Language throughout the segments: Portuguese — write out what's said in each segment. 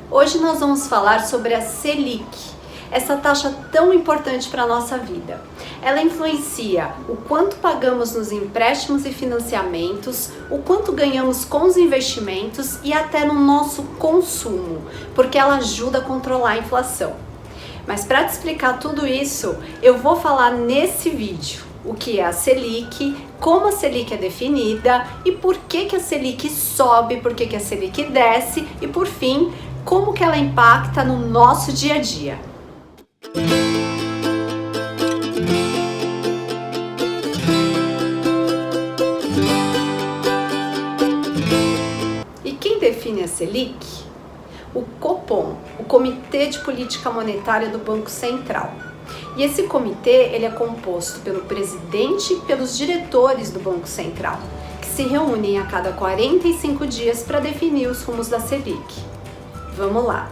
Hoje nós vamos falar sobre a Selic, essa taxa tão importante para a nossa vida. Ela influencia o quanto pagamos nos empréstimos e financiamentos, o quanto ganhamos com os investimentos e até no nosso consumo, porque ela ajuda a controlar a inflação. Mas para te explicar tudo isso, eu vou falar nesse vídeo o que é a Selic, como a Selic é definida e por que a Selic sobe, por que a Selic desce e, por fim, como que ela impacta no nosso dia a dia. E quem define a Selic? O Copom, o Comitê de Política Monetária do Banco Central. E esse comitê ele é composto pelo presidente e pelos diretores do Banco Central, que se reúnem a cada 45 dias para definir os rumos da Selic. Vamos lá.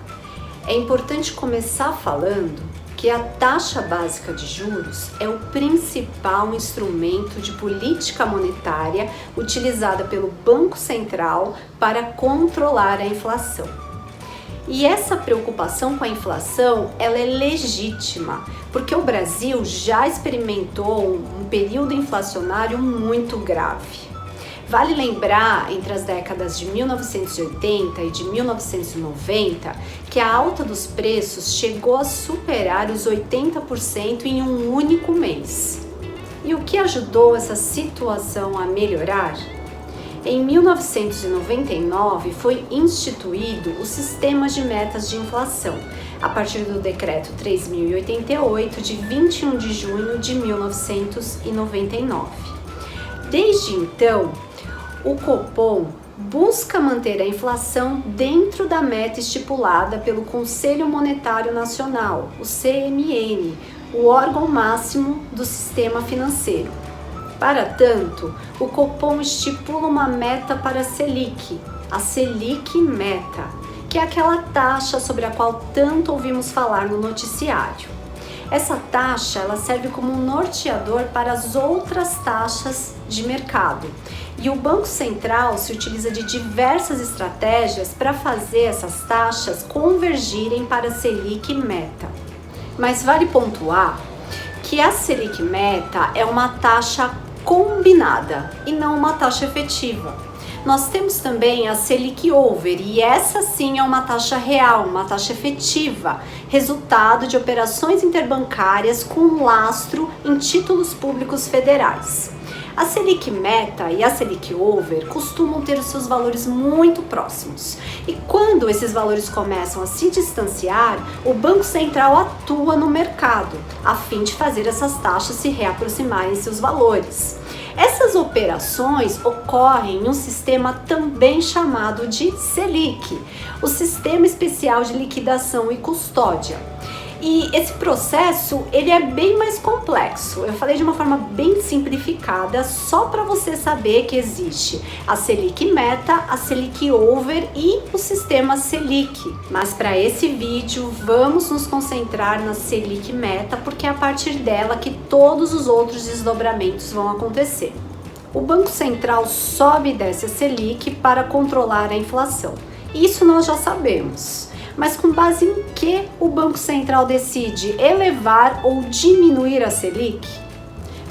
É importante começar falando que a taxa básica de juros é o principal instrumento de política monetária utilizada pelo Banco Central para controlar a inflação. E essa preocupação com a inflação, ela é legítima, porque o Brasil já experimentou um período inflacionário muito grave. Vale lembrar, entre as décadas de 1980 e de 1990, que a alta dos preços chegou a superar os 80% em um único mês. E o que ajudou essa situação a melhorar? Em 1999 foi instituído o Sistema de Metas de Inflação, a partir do Decreto 3.088 de 21 de junho de 1999. Desde então, o Copom busca manter a inflação dentro da meta estipulada pelo Conselho Monetário Nacional, o CMN, o órgão máximo do sistema financeiro. Para tanto, o Copom estipula uma meta para a Selic Meta, que é aquela taxa sobre a qual tanto ouvimos falar no noticiário. Essa taxa ela serve como um norteador para as outras taxas de mercado. E o Banco Central se utiliza de diversas estratégias para fazer essas taxas convergirem para a Selic Meta. Mas vale pontuar que a Selic Meta é uma taxa combinada e não uma taxa efetiva. Nós temos também a Selic Over e essa sim é uma taxa real, uma taxa efetiva, resultado de operações interbancárias com lastro em títulos públicos federais. A Selic Meta e a Selic Over costumam ter os seus valores muito próximos. E quando esses valores começam a se distanciar, o Banco Central atua no mercado, a fim de fazer essas taxas se reaproximarem em seus valores. Essas operações ocorrem em um sistema também chamado de Selic, o Sistema Especial de Liquidação e Custódia. E esse processo, ele é bem mais complexo. Eu falei de uma forma bem simplificada, só para você saber que existe a Selic Meta, a Selic Over e o sistema Selic. Mas para esse vídeo, vamos nos concentrar na Selic Meta, porque é a partir dela que todos os outros desdobramentos vão acontecer. O Banco Central sobe e desce a Selic para controlar a inflação. Isso nós já sabemos. Mas com base em que o Banco Central decide elevar ou diminuir a Selic?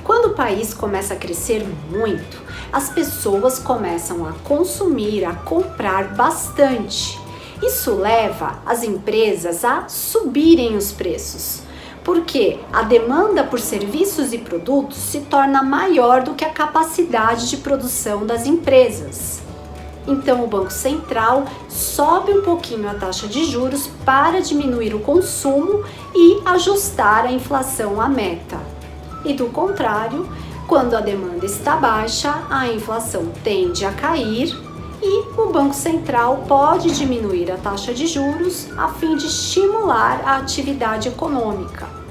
Quando o país começa a crescer muito, as pessoas começam a consumir, a comprar bastante. Isso leva as empresas a subirem os preços, porque a demanda por serviços e produtos se torna maior do que a capacidade de produção das empresas. Então o Banco Central sobe um pouquinho a taxa de juros para diminuir o consumo e ajustar a inflação à meta. E do contrário, quando a demanda está baixa, a inflação tende a cair e o Banco Central pode diminuir a taxa de juros a fim de estimular a atividade econômica.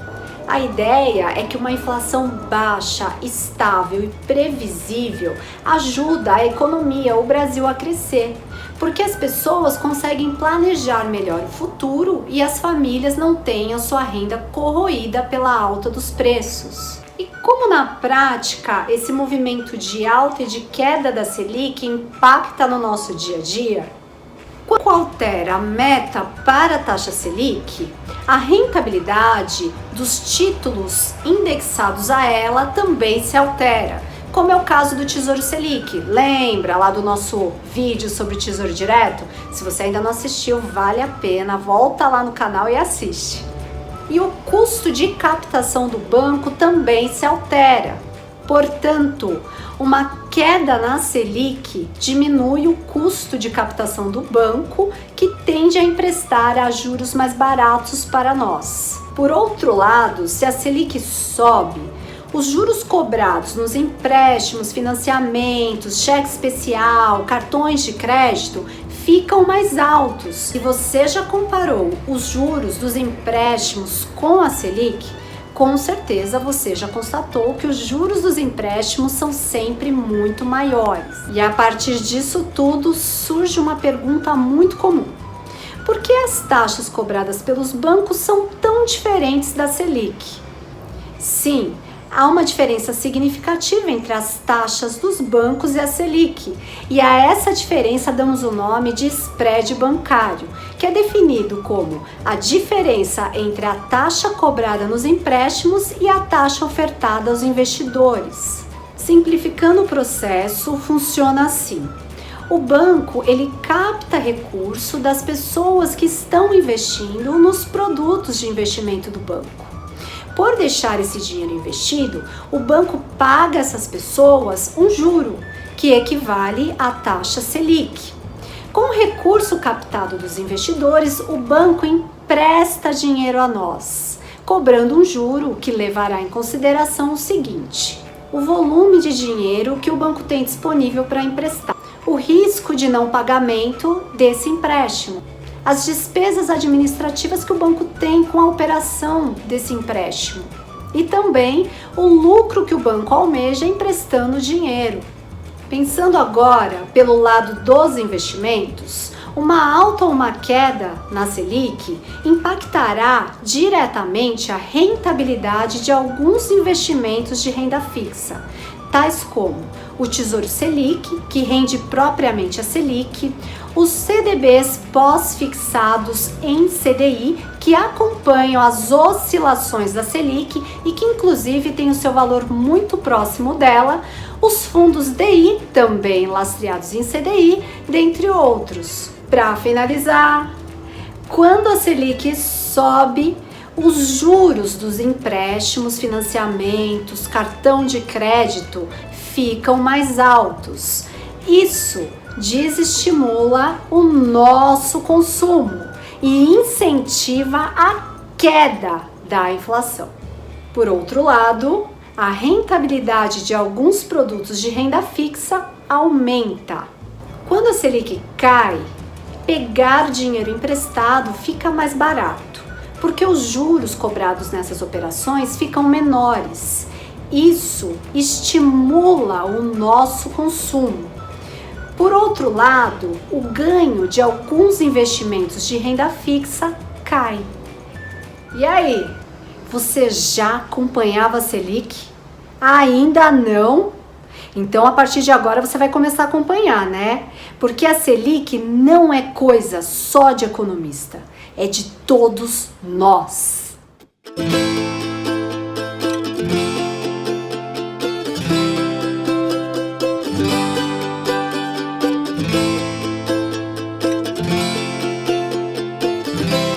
A ideia é que uma inflação baixa, estável e previsível ajuda a economia, o Brasil a crescer, porque as pessoas conseguem planejar melhor o futuro e as famílias não têm a sua renda corroída pela alta dos preços. E como na prática esse movimento de alta e de queda da Selic impacta no nosso dia a dia? Quando altera a meta para a taxa Selic, a rentabilidade dos títulos indexados a ela também se altera, como é o caso do Tesouro Selic. Lembra lá do nosso vídeo sobre Tesouro Direto? Se você ainda não assistiu, vale a pena, volta lá no canal e assiste. E o custo de captação do banco também se altera. Portanto, uma queda na Selic diminui o custo de captação do banco, que tende a emprestar a juros mais baratos para nós. Por outro lado, se a Selic sobe, os juros cobrados nos empréstimos, financiamentos, cheque especial, cartões de crédito ficam mais altos. Se você já comparou os juros dos empréstimos com a Selic, com certeza você já constatou que os juros dos empréstimos são sempre muito maiores. E a partir disso tudo surge uma pergunta muito comum: por que as taxas cobradas pelos bancos são tão diferentes da Selic? Sim, há uma diferença significativa entre as taxas dos bancos e a Selic, e a essa diferença damos o nome de spread bancário, que é definido como a diferença entre a taxa cobrada nos empréstimos e a taxa ofertada aos investidores. Simplificando o processo, funciona assim: o banco ele capta recurso das pessoas que estão investindo nos produtos de investimento do banco. Por deixar esse dinheiro investido, o banco paga a essas pessoas um juro, que equivale à taxa Selic. Com o recurso captado dos investidores, o banco empresta dinheiro a nós, cobrando um juro que levará em consideração o seguinte: o volume de dinheiro que o banco tem disponível para emprestar, o risco de não pagamento desse empréstimo, as despesas administrativas que o banco tem com a operação desse empréstimo e também o lucro que o banco almeja emprestando dinheiro. Pensando agora pelo lado dos investimentos, uma alta ou uma queda na Selic impactará diretamente a rentabilidade de alguns investimentos de renda fixa, tais como o Tesouro Selic, que rende propriamente a Selic, os CDBs pós-fixados em CDI, que acompanham as oscilações da Selic e que inclusive tem o seu valor muito próximo dela, os fundos DI, também lastreados em CDI, dentre outros. Para finalizar, quando a Selic sobe, os juros dos empréstimos, financiamentos, cartão de crédito ficam mais altos. Isso desestimula o nosso consumo e incentiva a queda da inflação. Por outro lado, a rentabilidade de alguns produtos de renda fixa aumenta. Quando a Selic cai, pegar dinheiro emprestado fica mais barato, porque os juros cobrados nessas operações ficam menores. Isso estimula o nosso consumo. Por outro lado, o ganho de alguns investimentos de renda fixa cai. E aí, você já acompanhava a Selic? Ainda não? Então, a partir de agora, você vai começar a acompanhar, né? Porque a Selic não é coisa só de economista, é de todos nós.